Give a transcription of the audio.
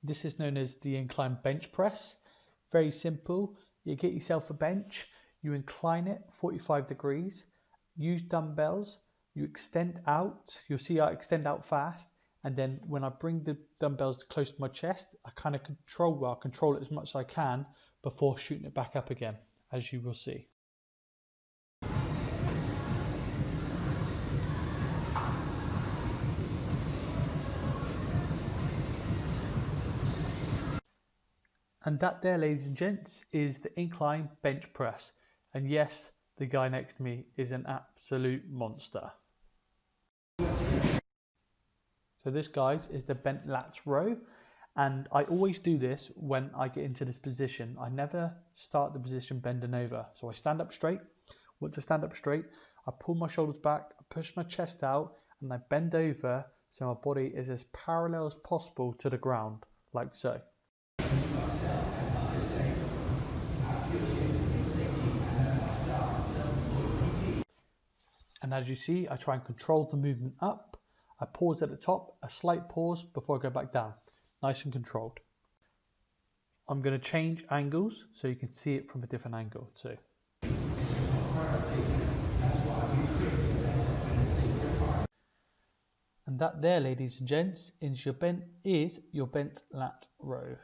This is known as the incline bench press. Very simple. You get yourself a bench, you incline it 45 degrees, use dumbbells, you extend out, you'll see I extend out fast, and then when I bring the dumbbells close to my chest, I kind of control it as much as I can before shooting it back up again, as you will see. And that there, ladies and gents, is the incline bench press. And yes, the guy next to me is an absolute monster. So this, guys, is the Bent Lat row. And I always do this when I get into this position. I never start the position bending over. So I stand up straight. Once I stand up straight, I pull my shoulders back, I push my chest out, and I bend over so my body is as parallel as possible to the ground, like so. And as you see, I try and control the movement up. I pause at the top, a slight pause before I go back down. Nice and controlled. I'm going to change angles so you can see it from a different angle too. And that there, ladies and gents, is your Bent Lat row.